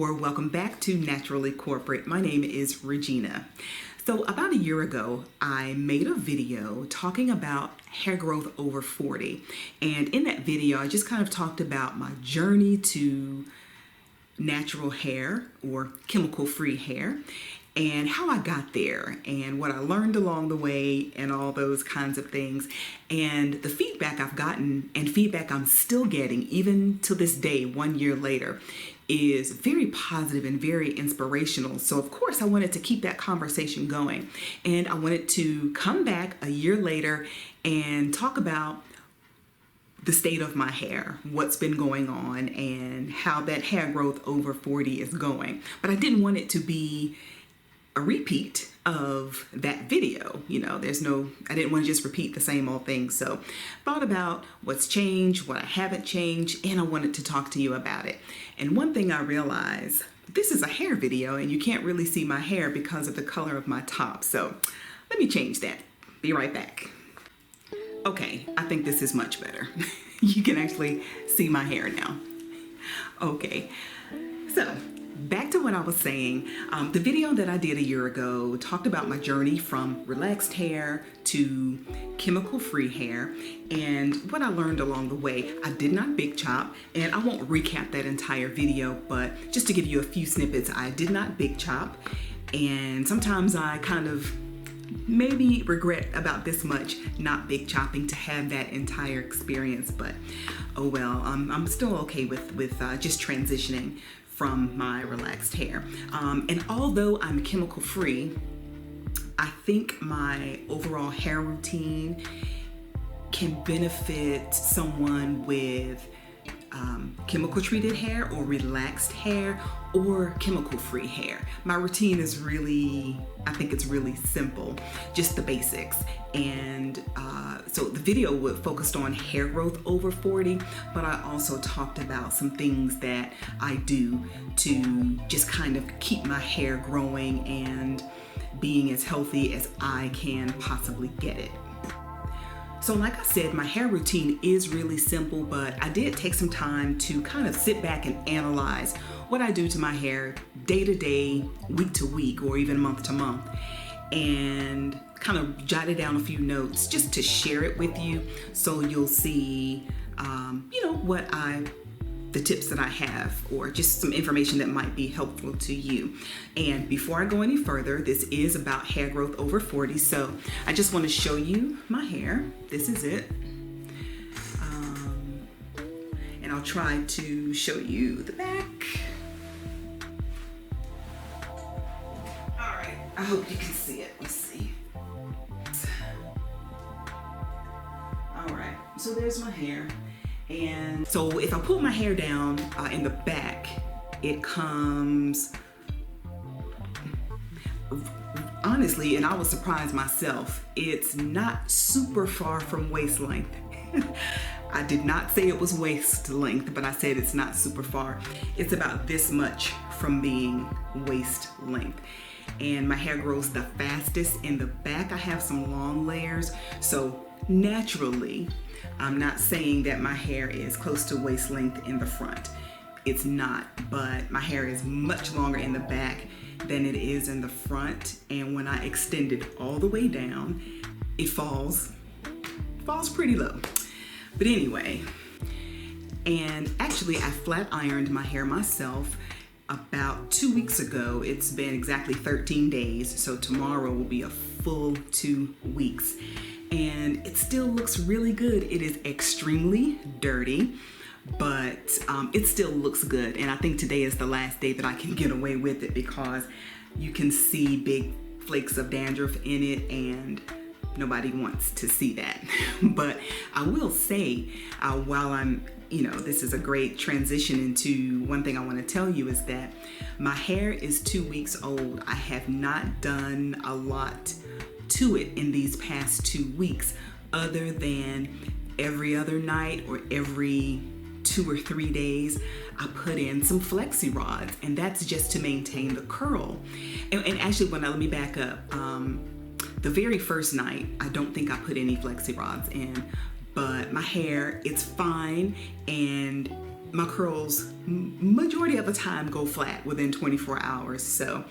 or welcome back to Naturally Corporate. My name is Regina. So about a year ago, I made a video talking about hair growth over 40. And in that video, I just kind of talked about my journey to natural hair or chemical-free hair and how I got there and what I learned along the way and all those kinds of things. And the feedback I've gotten and feedback I'm still getting even to this day, 1 year later, is very positive and very inspirational. So of course I wanted to keep that conversation going, and I wanted to come back a year later and talk about the state of my hair, what's been going on, and how that hair growth over 40 is going. But I didn't want it to be a repeat of that video. I didn't want to just repeat the same old thing. So thought about what's changed, what I haven't changed, and I wanted to talk to you about it. And one thing I realized, this is a hair video and you can't really see my hair because of the color of my top. So let me change that. Be right back. Okay, I think this is much better. You can actually see my hair now. Okay, so back to what I was saying. The video that I did a year ago talked about my journey from relaxed hair to chemical-free hair and what I learned along the way. I did not big chop, and I won't recap that entire video, but just to give you a few snippets, I did not big chop, and sometimes I kind of maybe regret about this much not big chopping to have that entire experience, but oh well. I'm still okay with just transitioning from my relaxed hair. And although I'm chemical free, I think my overall hair routine can benefit someone with chemical treated hair or relaxed hair or chemical free hair. My routine is I think it's really simple, just the basics. And so the video focused on hair growth over 40, but I also talked about some things that I do to just kind of keep my hair growing and being as healthy as I can possibly get it. So like I said, my hair routine is really simple, but I did take some time to kind of sit back and analyze what I do to my hair day to day, week to week, or even month to month, and kind of jotted down a few notes just to share it with you so you'll see, the tips that I have, or just some information that might be helpful to you. And before I go any further, this is about hair growth over 40, so I just want to show you my hair. This is it. And I'll try to show you the back. All right, I hope you can see it. Let's see. All right, so there's my hair. And so if I pull my hair down in the back, it comes, honestly, and I was surprised myself, it's not super far from waist length. I did not say it was waist length, but I said it's not super far. It's about this much from being waist length. And my hair grows the fastest in the back. I have some long layers, so naturally, I'm not saying that my hair is close to waist length in the front. It's not, but my hair is much longer in the back than it is in the front. And when I extend it all the way down, it falls pretty low. But anyway, and actually I flat ironed my hair myself about 2 weeks ago. It's been exactly 13 days, so tomorrow will be a full 2 weeks. And it still looks really good. It is extremely dirty, but it still looks good. And I think today is the last day that I can get away with it because you can see big flakes of dandruff in it, and nobody wants to see that. But I will say, while I'm, this is a great transition into one thing I want to tell you is that my hair is 2 weeks old. I have not done a lot to it in these past 2 weeks, other than every other night or every 2 or 3 days, I put in some flexi rods, and that's just to maintain the curl. And actually, let me back up. The very first night, I don't think I put any flexi rods in, but my hair, it's fine, and my curls majority of the time go flat within 24 hours. So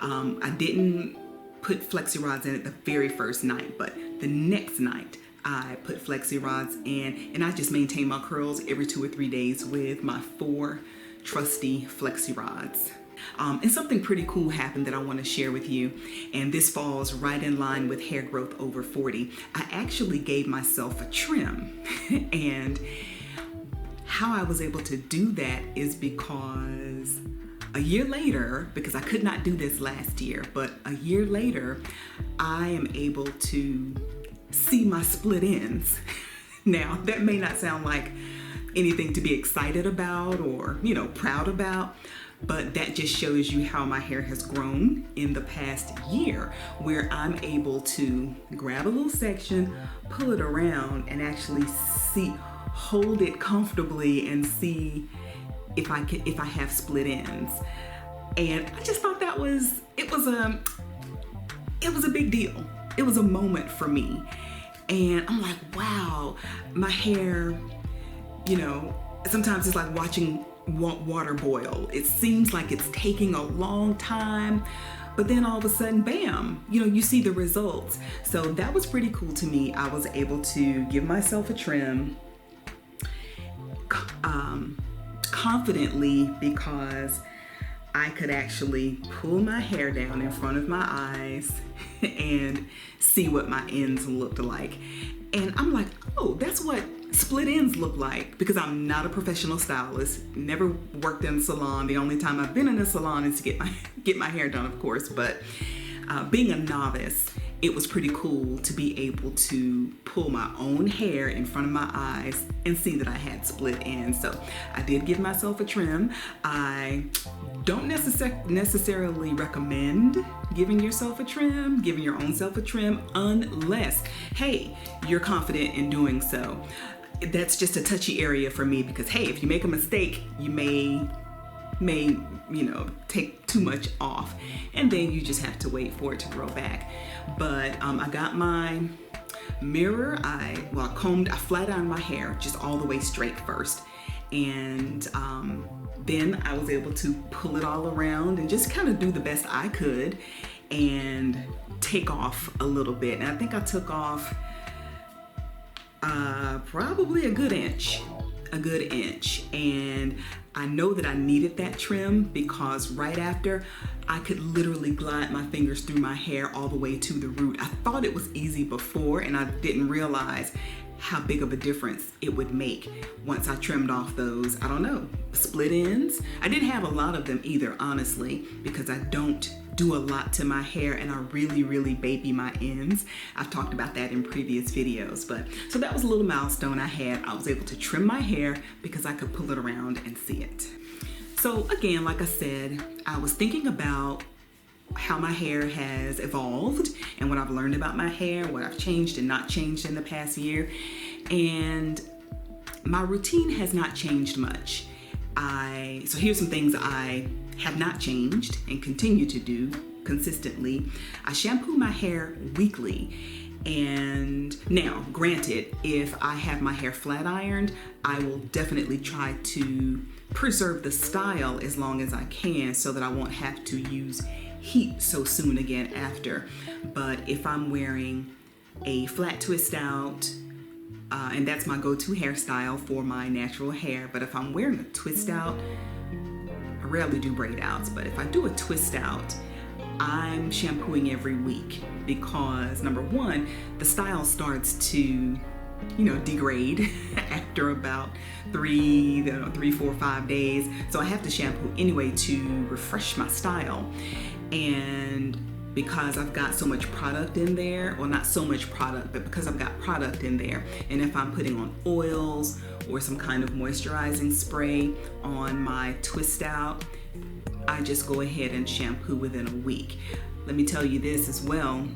I didn't put flexi rods in it the very first night, but the next night I put flexi rods in, and I just maintain my curls every 2 or 3 days with my 4 trusty flexi rods. And something pretty cool happened that I want to share with you, and this falls right in line with hair growth over 40. I actually gave myself a trim, and how I was able to do that is because a year later, because I could not do this last year, but a year later, I am able to see my split ends. Now, that may not sound like anything to be excited about or, proud about, but that just shows you how my hair has grown in the past year, where I'm able to grab a little section, pull it around, and actually hold it comfortably and see if I have split ends. And I just thought it was a big deal. It was a moment for me. And I'm like, wow, my hair, sometimes it's like watching water boil. It seems like it's taking a long time, but then all of a sudden, bam, you see the results. So that was pretty cool to me. I was able to give myself a trim confidently, because I could actually pull my hair down in front of my eyes and see what my ends looked like. And I'm like, oh, that's what split ends look like, because I'm not a professional stylist, never worked in a salon. The only time I've been in a salon is to get my hair done, of course, but being a novice, it was pretty cool to be able to pull my own hair in front of my eyes and see that I had split ends. So I did give myself a trim. I don't necessarily recommend giving yourself a trim, giving your own self a trim, unless, hey, you're confident in doing so. That's just a touchy area for me, because, hey, if you make a mistake, you may take too much off, and then you just have to wait for it to grow back. But I got my mirror. I flat ironed my hair just all the way straight first, and then I was able to pull it all around and just kind of do the best I could and take off a little bit. And I think I took off probably a good inch. And I know that I needed that trim, because right after, I could literally glide my fingers through my hair all the way to the root. I thought it was easy before, and I didn't realize how big of a difference it would make once I trimmed off those, split ends. I didn't have a lot of them either, honestly, because I don't do a lot to my hair, and I really, really baby my ends. I've talked about that in previous videos, so that was a little milestone I had. I was able to trim my hair because I could pull it around and see it. So again, like I said, I was thinking about how my hair has evolved and what I've learned about my hair, what I've changed and not changed in the past year. And my routine has not changed much. So here's some things I have not changed and continue to do consistently. I shampoo my hair weekly. And now, granted, if I have my hair flat ironed, I will definitely try to preserve the style as long as I can, so that I won't have to use heat so soon again after. But if I'm wearing a flat twist out, and that's my go-to hairstyle for my natural hair, but if I'm wearing a twist out, I rarely do braid outs, but if I do a twist out, I'm shampooing every week, because number one, the style starts to degrade after about 3, 4, 5 days. So I have to shampoo anyway to refresh my style. And because I've got so much product in there, well, not so much product, but because I've got product in there, and if I'm putting on oils or some kind of moisturizing spray on my twist out, I just go ahead and shampoo within a week. Let me tell you this as well.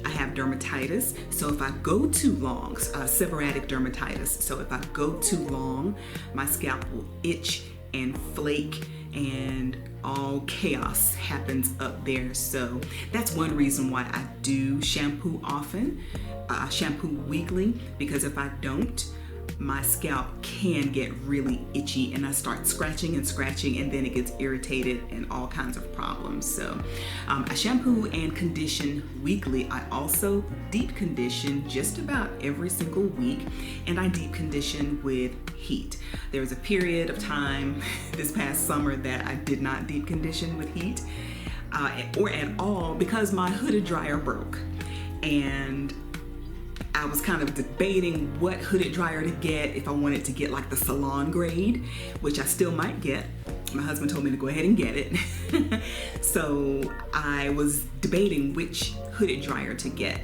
I have dermatitis, so if I go too long, seborrheic dermatitis, so if I go too long, my scalp will itch and flake, and all chaos happens up there. So that's one reason why I do shampoo often, shampoo weekly, because if I don't, my scalp can get really itchy and I start scratching and scratching, and then it gets irritated and all kinds of problems. So I shampoo and condition weekly. I also deep condition just about every single week, and I deep condition with heat. There was a period of time this past summer that I did not deep condition with heat or at all, because my hooded dryer broke, and I was kind of debating what hooded dryer to get, if I wanted to get like the salon grade, which I still might get. My husband told me to go ahead and get it. So I was debating which hooded dryer to get.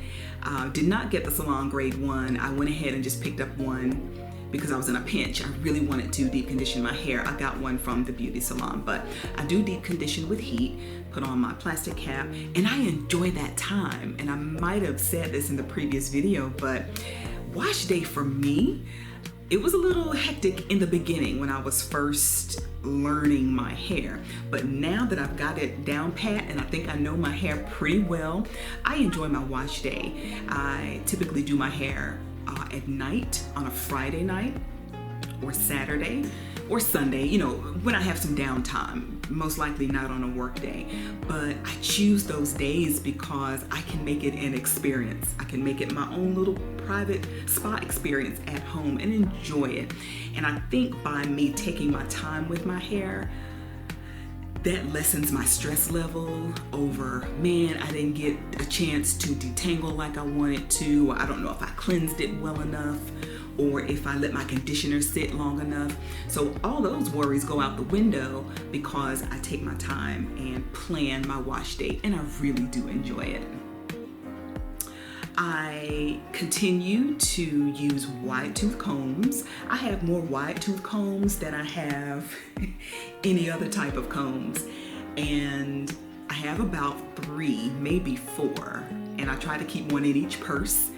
Did not get the salon grade one. I went ahead and just picked up one because I was in a pinch. I really wanted to deep condition my hair. I got one from the beauty salon, but I do deep condition with heat, put on my plastic cap, and I enjoy that time. And I might have said this in the previous video, but wash day for me, it was a little hectic in the beginning when I was first learning my hair. But now that I've got it down pat and I think I know my hair pretty well, I enjoy my wash day. I typically do my hair at night on a Friday night or Saturday or Sunday, you know, when I have some downtime, most likely not on a work day. But I choose those days because I can make it an experience. I can make it my own little private spa experience at home and enjoy it. And I think by me taking my time with my hair, that lessens my stress level over, man, I didn't get a chance to detangle like I wanted to, or I don't know if I cleansed it well enough, or if I let my conditioner sit long enough. So all those worries go out the window because I take my time and plan my wash day, and I really do enjoy it. I continue to use wide tooth combs. I have more wide tooth combs than I have any other type of combs. And I have about 3, maybe 4. And I try to keep one in each purse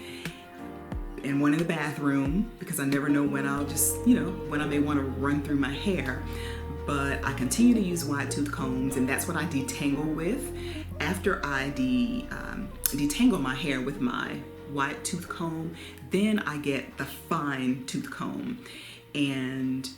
and one in the bathroom, because I never know when I'll just, you know, when I may want to run through my hair. But I continue to use wide tooth combs, and that's what I detangle with. After I detangle my hair with my wide tooth comb, then I get the fine tooth comb and,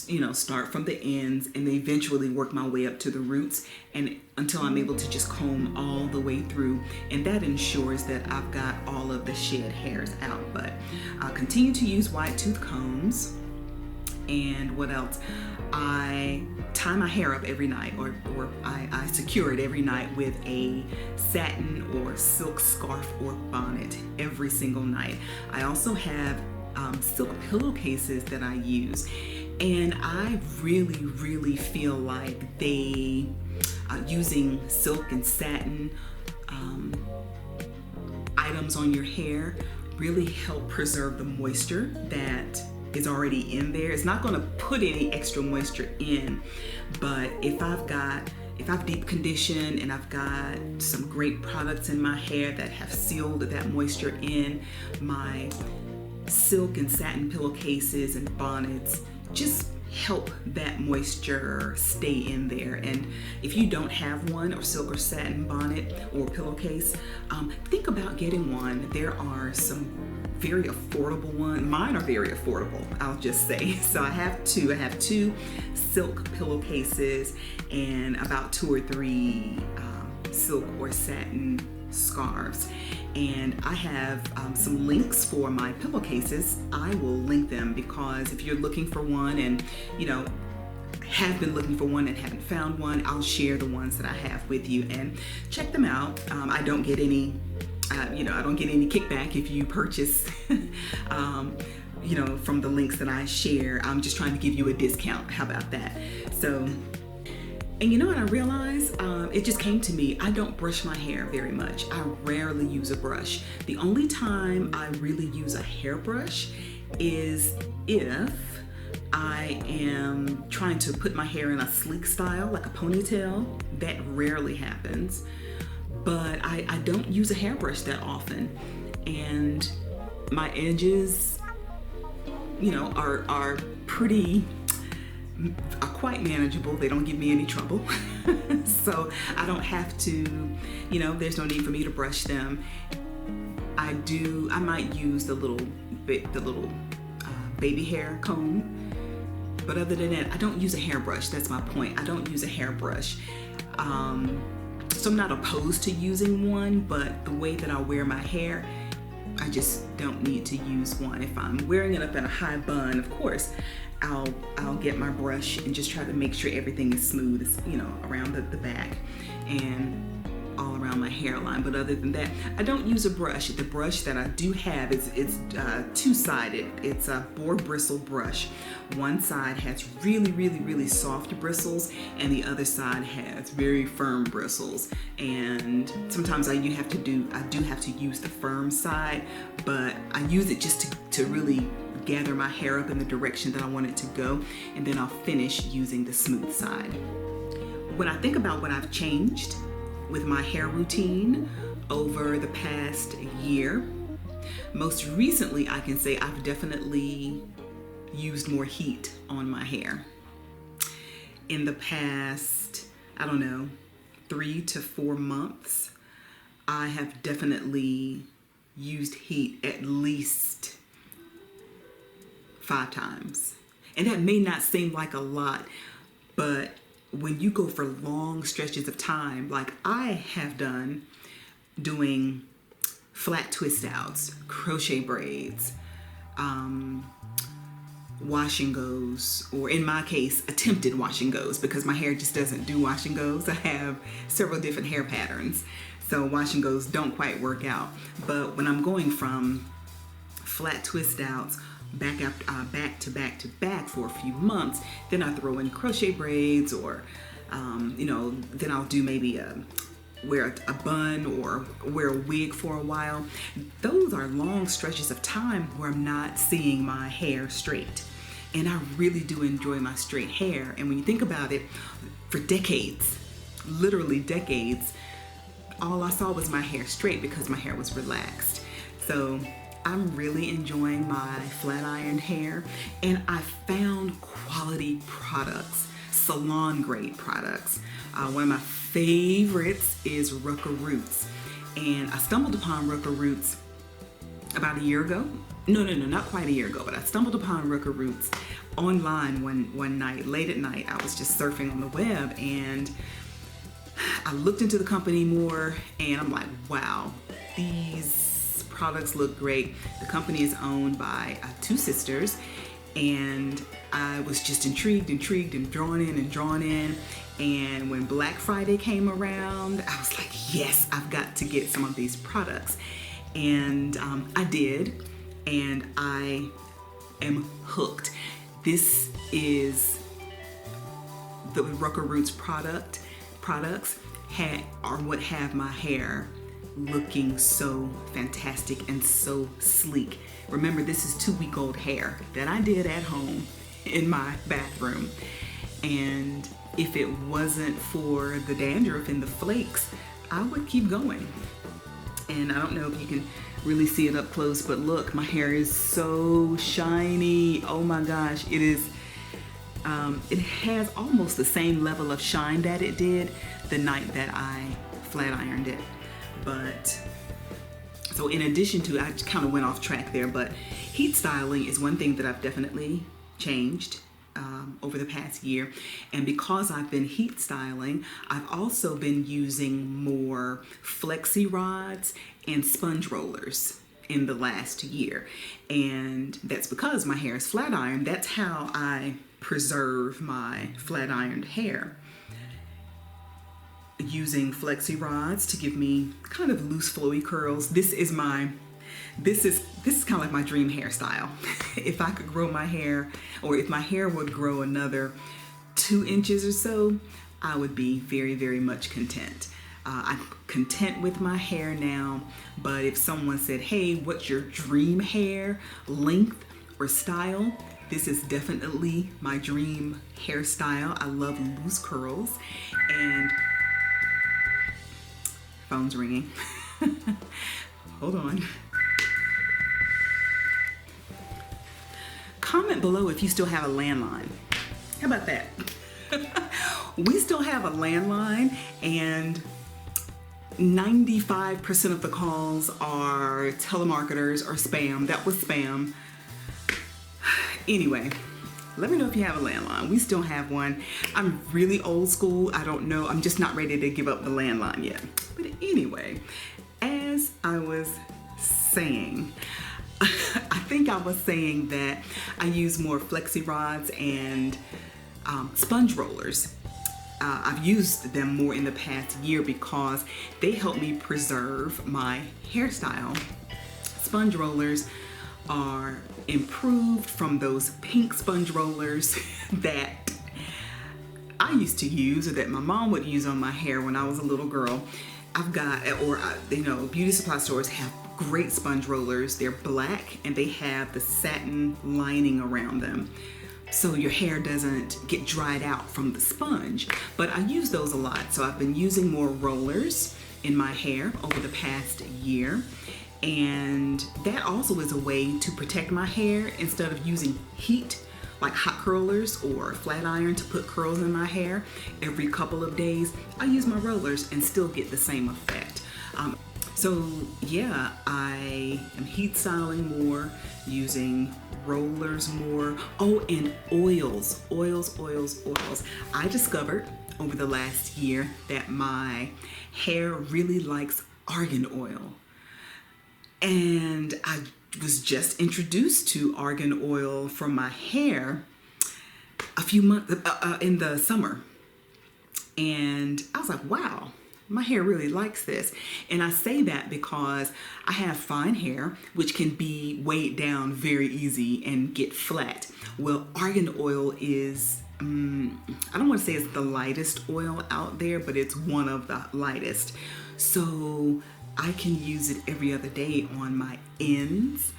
you know, start from the ends and then eventually work my way up to the roots, and until I'm able to just comb all the way through, and that ensures that I've got all of the shed hairs out. But I'll continue to use wide tooth combs. And what else? I tie my hair up every night, or I secure it every night with a satin or silk scarf or bonnet every single night. I also have silk pillowcases that I use, and I really feel like they using silk and satin items on your hair really help preserve the moisture that is already in there. It's not going to put any extra moisture in, but if I've deep conditioned and I've got some great products in my hair that have sealed that moisture in, my silk and satin pillowcases and bonnets just help that moisture stay in there. And if you don't have one, or silk or satin bonnet or pillowcase, think about getting one. There are some very affordable ones. Mine are very affordable, I'll just say. So I have two silk pillowcases and about 2 or 3 silk or satin scarves. And I have some links for my pillowcases. I will link them, because if you're looking for one and, you know, have been looking for one and haven't found one, I'll share the ones that I have with you and check them out. I don't get any I don't get any kickback if you purchase from the links that I share. I'm just trying to give you a discount. How about that? So, and you know what I realized? It just came to me. I don't brush my hair very much. I rarely use a brush. The only time I really use a hairbrush is if I am trying to put my hair in a sleek style, like a ponytail. That rarely happens. But I don't use a hairbrush that often, and my edges, you know, are quite manageable. They don't give me any trouble. So I don't have to, you know, there's no need for me to brush them. I might use the little baby hair comb. But other than that, I don't use a hairbrush. That's my point. I don't use a hairbrush. So I'm not opposed to using one, but the way that I wear my hair, I just don't need to use one. If I'm wearing it up in a high bun, of course, I'll get my brush and just try to make sure everything is smooth, you know, around the back and all around my hairline. But other than that, I don't use a brush. The brush that I do have is two-sided. It's a boar bristle brush. One side has really soft bristles, and the other side has very firm bristles. And sometimes I do have to use the firm side, but I use it just to really gather my hair up in the direction that I want it to go, and then I'll finish using the smooth side. When I think about what I've changed with my hair routine over the past year, most recently I can say I've definitely used more heat on my hair. In the past, I don't know, 3 to 4 months, I have definitely used heat at least 5 times. And that may not seem like a lot, but when you go for long stretches of time, like I have done, doing flat twist outs, crochet braids, wash and goes, or in my case, attempted wash and goes, because my hair just doesn't do wash and goes. I have several different hair patterns, so wash and goes don't quite work out. But when I'm going from flat twist outs back to back for a few months, then I throw in crochet braids, or then I'll do maybe wear a bun or wear a wig for a while. Those are long stretches of time where I'm not seeing my hair straight, and I really do enjoy my straight hair. And when you think about it, for decades, literally decades, all I saw was my hair straight because my hair was relaxed. So I'm really enjoying my flat ironed hair, and I found quality products, salon grade products. One of my favorites is Rucker Roots, and I stumbled upon Rucker Roots about a year ago. No, not quite a year ago, but I stumbled upon Rucker Roots online one night, late at night. I was just surfing on the web, and I looked into the company more, and I'm like, wow, these products look great. The company is owned by 2 sisters, and I was just intrigued and drawn in. And when Black Friday came around, I was like, yes, I've got to get some of these products. And I did, and I am hooked. This is the Rucker Roots products are what have my hair looking so fantastic and so sleek. Remember, this is 2-week-old hair that I did at home in my bathroom. And if it wasn't for the dandruff and the flakes, I would keep going. And I don't know if you can really see it up close, but look, my hair is so shiny. Oh my gosh, it is. It has almost the same level of shine that it did the night that I flat ironed it. But so in addition to, I kind of went off track there, but heat styling is one thing that I've definitely changed over the past year. And because I've been heat styling, I've also been using more flexi rods and sponge rollers in the last year. And that's because my hair is flat ironed. That's how I preserve my flat ironed hair. Using flexi rods to give me kind of loose flowy curls. This is kind of like my dream hairstyle. If I could grow my hair, or if my hair would grow another 2 inches or so, I would be very, very much content. I'm content with my hair now, but if someone said, hey, what's your dream hair length or style? This is definitely my dream hairstyle. I love loose curls. And phone's ringing. Hold on. Comment below if you still have a landline. How about that? We still have a landline, and 95% of the calls are telemarketers or spam. That was spam. Anyway, let me know if you have a landline. We still have one. I'm really old school. I don't know. I'm just not ready to give up the landline yet. But anyway, as I was saying, I think I was saying that I use more flexi rods and sponge rollers. I've used them more in the past year because they help me preserve my hairstyle. Sponge rollers are improved from those pink sponge rollers that I used to use, or that my mom would use on my hair when I was a little girl. Beauty supply stores have great sponge rollers. They're black and they have the satin lining around them, so your hair doesn't get dried out from the sponge. But I use those a lot, so I've been using more rollers in my hair over the past year. And that also is a way to protect my hair instead of using heat, like hot curlers or flat iron, to put curls in my hair every couple of days. I use my rollers and still get the same effect. So yeah, I am heat styling more, using rollers more. Oh, and oils. I discovered over the last year that my hair really likes argan oil. And I was just introduced to argan oil for my hair a few months in the summer. And I was like, wow, my hair really likes this. And I say that because I have fine hair, which can be weighed down very easy and get flat. Well, argan oil is, I don't want to say it's the lightest oil out there, but it's one of the lightest. So I can use it every other day on my ends,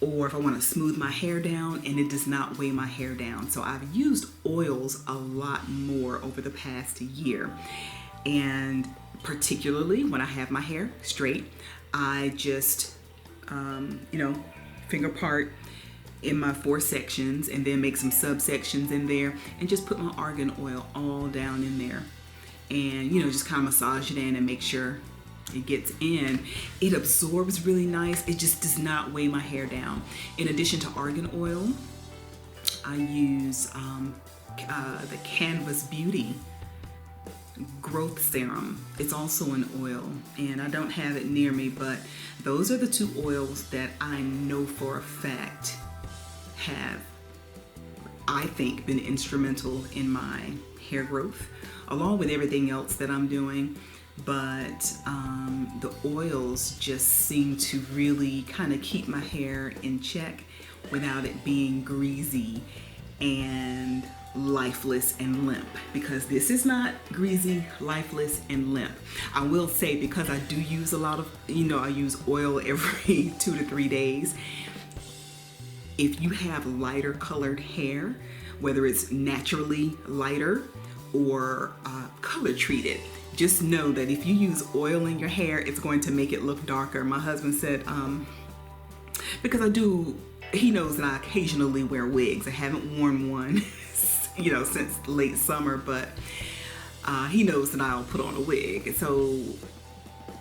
or if I want to smooth my hair down, and it does not weigh my hair down. So I've used oils a lot more over the past year. And particularly when I have my hair straight, I just, finger part in my 4 sections and then make some subsections in there and just put my argan oil all down in there. And, just kind of massage it in and make sure it gets in. It absorbs really nice. It just does not weigh my hair down. In addition to argan oil, I use the Canvas Beauty growth serum. It's also an oil, and I don't have it near me, but those are the 2 oils that I know for a fact have, I think, been instrumental in my hair growth, along with everything else that I'm doing. But the oils just seem to really kind of keep my hair in check without it being greasy and lifeless and limp, because this is not greasy, lifeless, and limp. I will say, because I do use a lot of, I use oil every 2 to 3 days. If you have lighter colored hair, whether it's naturally lighter or color treated, just know that if you use oil in your hair, it's going to make it look darker. My husband said, because he knows that I occasionally wear wigs. I haven't worn one since late summer, but he knows that I'll put on a wig. So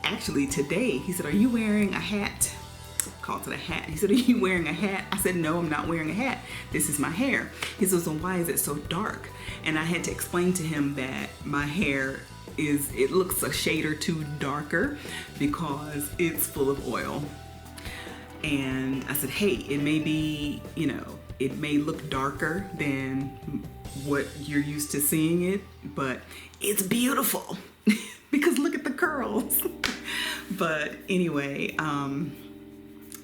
actually today, he said, are you wearing a hat? Called it a hat. He said, are you wearing a hat? I said, no, I'm not wearing a hat. This is my hair. He said, so why is it so dark? And I had to explain to him that my hair it looks a shade or 2 darker because it's full of oil. And I said, hey, it may be, it may look darker than what you're used to seeing it, but it's beautiful because look at the curls. But anyway,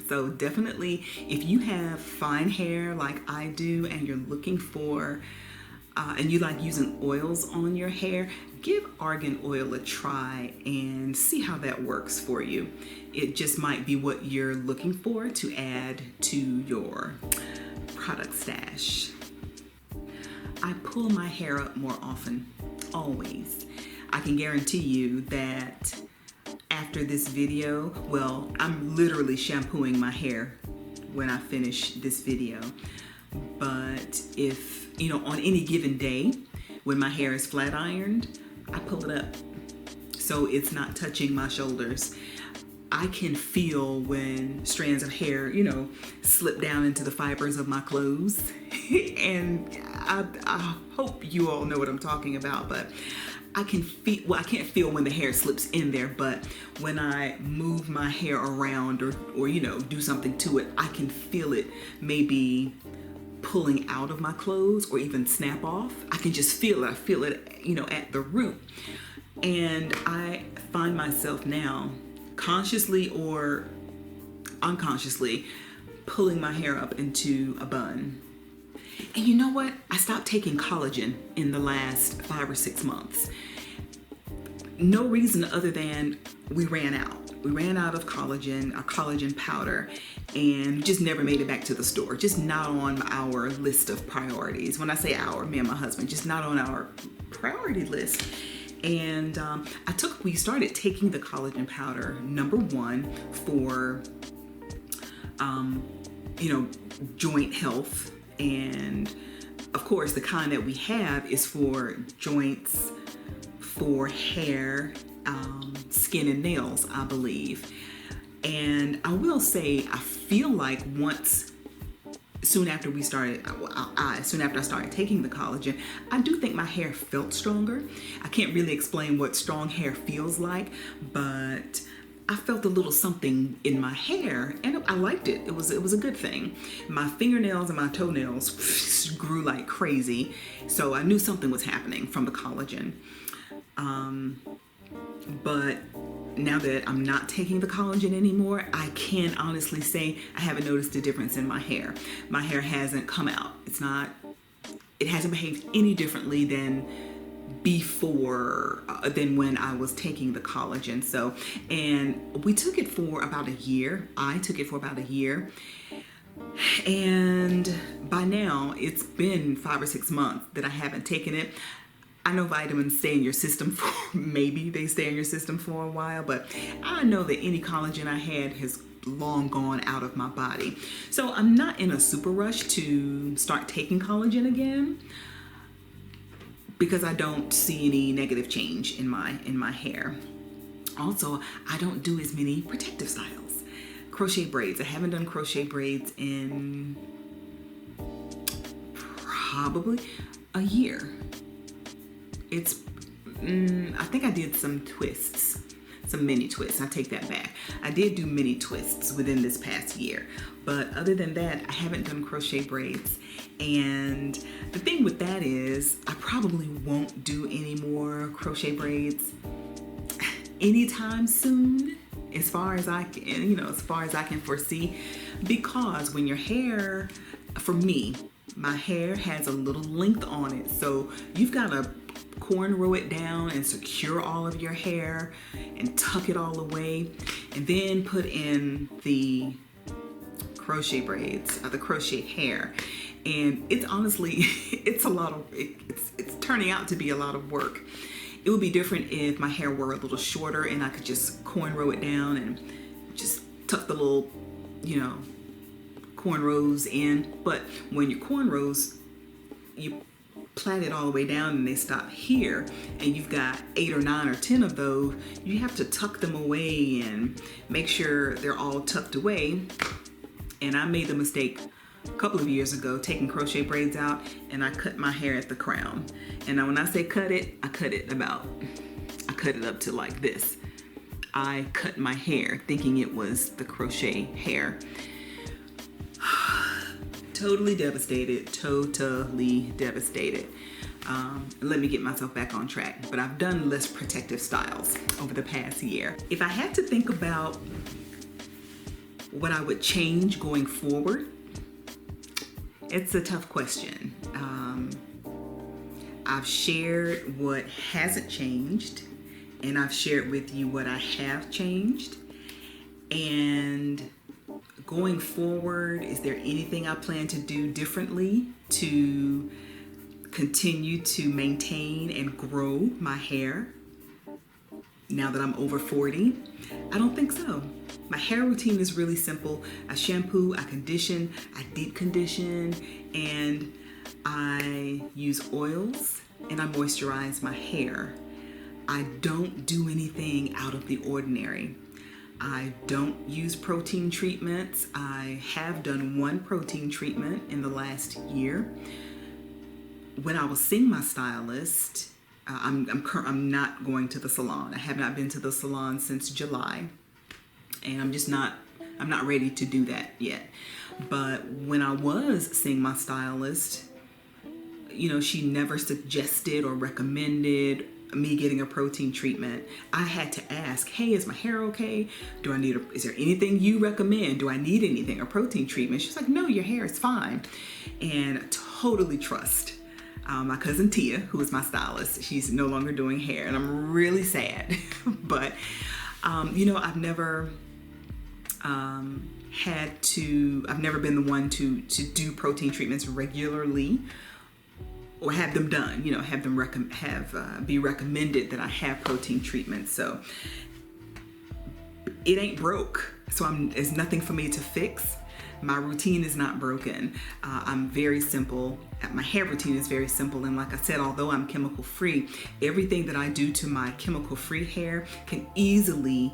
so definitely if you have fine hair like I do and you're looking for, and you like using oils on your hair, give argan oil a try and see how that works for you. It just might be what you're looking for to add to your product stash. I pull my hair up more often, always. I can guarantee you that after this video, well, I'm literally shampooing my hair when I finish this video. But if, on any given day, when my hair is flat ironed, I pull it up so it's not touching my shoulders. I can feel when strands of hair, you know, slip down into the fibers of my clothes. And I hope you all know what I'm talking about, but I can feel, well, I can't feel when the hair slips in there, but when I move my hair around or you know, do something to it, I can feel it maybe pulling out of my clothes or even snap off. I can just feel it. I feel it, you know, at the root. And I find myself now, consciously or unconsciously, pulling my hair up into a bun. And you know what? I stopped taking collagen in the last 5 or 6 months. No reason other than we ran out. We ran out of collagen, our collagen powder, and just never made it back to the store. Just not on our list of priorities. When I say our, me and my husband, just not on our priority list. And we started taking the collagen powder, number one, for, you know, joint health. And of course, the kind that we have is for joints, for hair, skin and nails, I believe. And I will say, I feel like soon after I started taking the collagen, I do think my hair felt stronger. I can't really explain what strong hair feels like, but I felt a little something in my hair, and I liked it. It was a good thing. My fingernails and my toenails grew like crazy, so I knew something was happening from the collagen. But now that I'm not taking the collagen anymore, I can honestly say I haven't noticed a difference in my hair. My hair hasn't come out. It hasn't behaved any differently than before, than when I was taking the collagen. So, and we took it for about a year. I took it for about a year. And by now, it's been 5 or 6 months that I haven't taken it. I know vitamins stay in your system for, maybe they stay in your system for a while, but I know that any collagen I had has long gone out of my body. So I'm not in a super rush to start taking collagen again because I don't see any negative change in my hair. Also, I don't do as many protective styles. Crochet braids. I haven't done crochet braids in probably a year. I think I did some twists, some mini twists. I take that back. I did do mini twists within this past year, but other than that, I haven't done crochet braids. And the thing with that is I probably won't do any more crochet braids anytime soon, as far as I can foresee, because when your hair, for me, my hair has a little length on it, so you've got to cornrow it down and secure all of your hair and tuck it all away, and then put in the crochet braids, the crochet hair. And it's honestly, it's turning out to be a lot of work. It would be different if my hair were a little shorter and I could just cornrow it down and just tuck the little, cornrows in. But when your cornrows, you plait it all the way down and they stop here, and you've got 8 or 9 or 10 of those, you have to tuck them away and make sure they're all tucked away. And I made the mistake a couple of years ago taking crochet braids out, and I cut my hair at the crown. And now when I say cut it, I cut it up to like this. I cut my hair thinking it was the crochet hair. Totally devastated. Let me get myself back on track. But I've done less protective styles over the past year. If I had to think about what I would change going forward, it's a tough question. I've shared what hasn't changed, and I've shared with you what I have changed. And going forward, is there anything I plan to do differently to continue to maintain and grow my hair now that I'm over 40? I don't think so. My hair routine is really simple. I shampoo, I condition, I deep condition, and I use oils, and I moisturize my hair. I don't do anything out of the ordinary. I don't use protein treatments. I have done one protein treatment in the last year. When I was seeing my stylist, I'm not going to the salon. I have not been to the salon since July, and I'm not ready to do that yet. But when I was seeing my stylist, she never suggested or recommended me getting a protein treatment. I had to ask, hey, is my hair okay? Is there anything you recommend? Do I need anything, a protein treatment? She's like, no, your hair is fine. And I totally trust my cousin Tia, who is my stylist. She's no longer doing hair, and I'm really sad. But, I've never I've never been the one to do protein treatments regularly or have them done, have them be recommended that I have protein treatments. So it ain't broke. So there's nothing for me to fix. My routine is not broken. I'm very simple. My hair routine is very simple. And like I said, although I'm chemical free, everything that I do to my chemical free hair can easily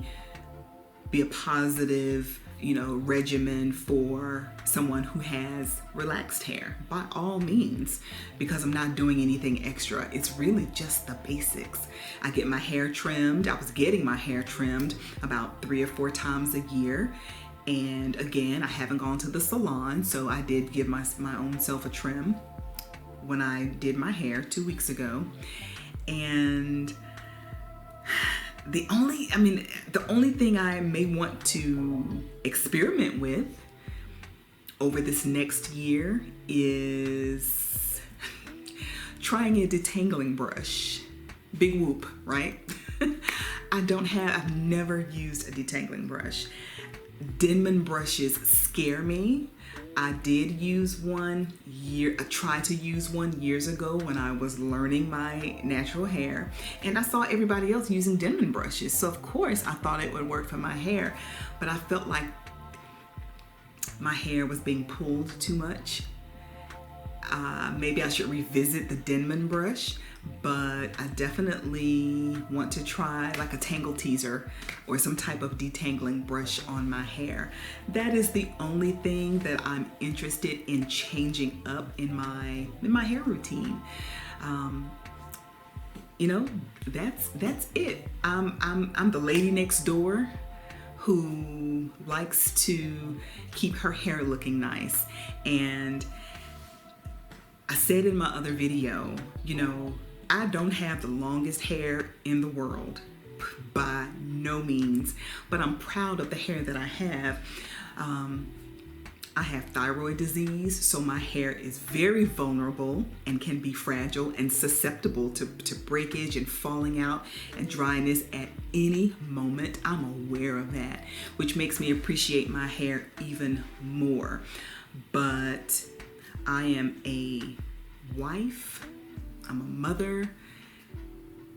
be a positive, regimen for someone who has relaxed hair, by all means, because I'm not doing anything extra. It's really just the basics. I get my hair trimmed. I was getting my hair trimmed about 3 or 4 times a year. And again, I haven't gone to the salon, so I did give my own self a trim when I did my hair 2 weeks ago. And the only thing I may want to experiment with over this next year is trying a detangling brush. Big whoop, right? I've never used a detangling brush. Denman brushes scare me. I did use one I tried to use one years ago when I was learning my natural hair, and I saw everybody else using Denman brushes. So of course I thought it would work for my hair, but I felt like my hair was being pulled too much. Maybe I should revisit the Denman brush, but I definitely want to try like a tangle teaser or some type of detangling brush on my hair. That is the only thing that I'm interested in changing up in my hair routine. That's it. I'm the lady next door who likes to keep her hair looking nice. And I said in my other video, I don't have the longest hair in the world, by no means, but I'm proud of the hair that I have. I have thyroid disease, so my hair is very vulnerable and can be fragile and susceptible to breakage and falling out and dryness at any moment. I'm aware of that, which makes me appreciate my hair even more. But I am a wife, I'm a mother,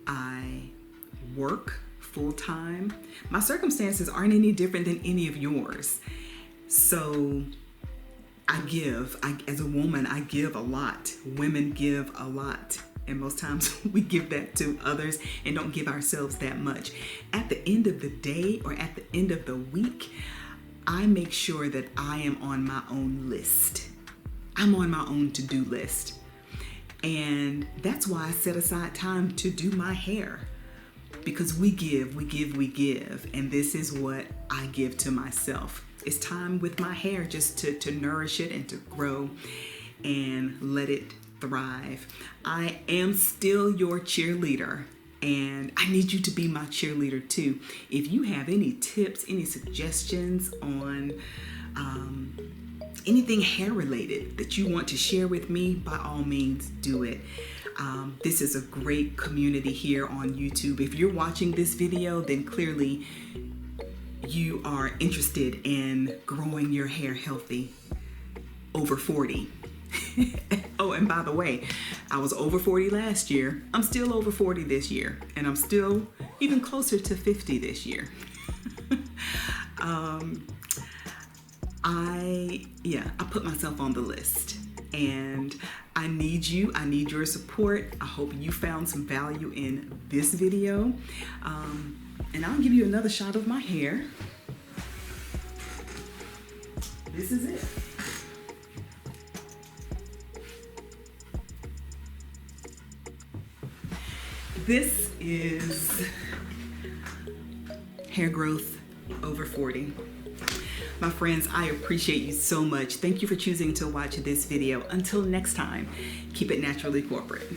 I work full-time. My circumstances aren't any different than any of yours. So as a woman, I give a lot. Women give a lot. And most times we give that to others and don't give ourselves that much. At the end of the day or at the end of the week, I make sure that I am on my own list. I'm on my own to-do list. And that's why I set aside time to do my hair. Because we give. And this is what I give to myself. It's time with my hair just to nourish it and to grow and let it thrive. I am still your cheerleader, and I need you to be my cheerleader too. If you have any tips, any suggestions on anything hair related that you want to share with me, by all means do it. This is a great community here on YouTube. If you're watching this video, then clearly you are interested in growing your hair healthy over 40. Oh, and by the way, I was over 40 last year. I'm still over 40 this year, and I'm still even closer to 50 this year. I put myself on the list. and I need you. I need your support. I hope you found some value in this video. And I'll give you another shot of my hair. This is it. This is hair growth over 40. My friends, I appreciate you so much. Thank you for choosing to watch this video. Until next time, keep it naturally corporate.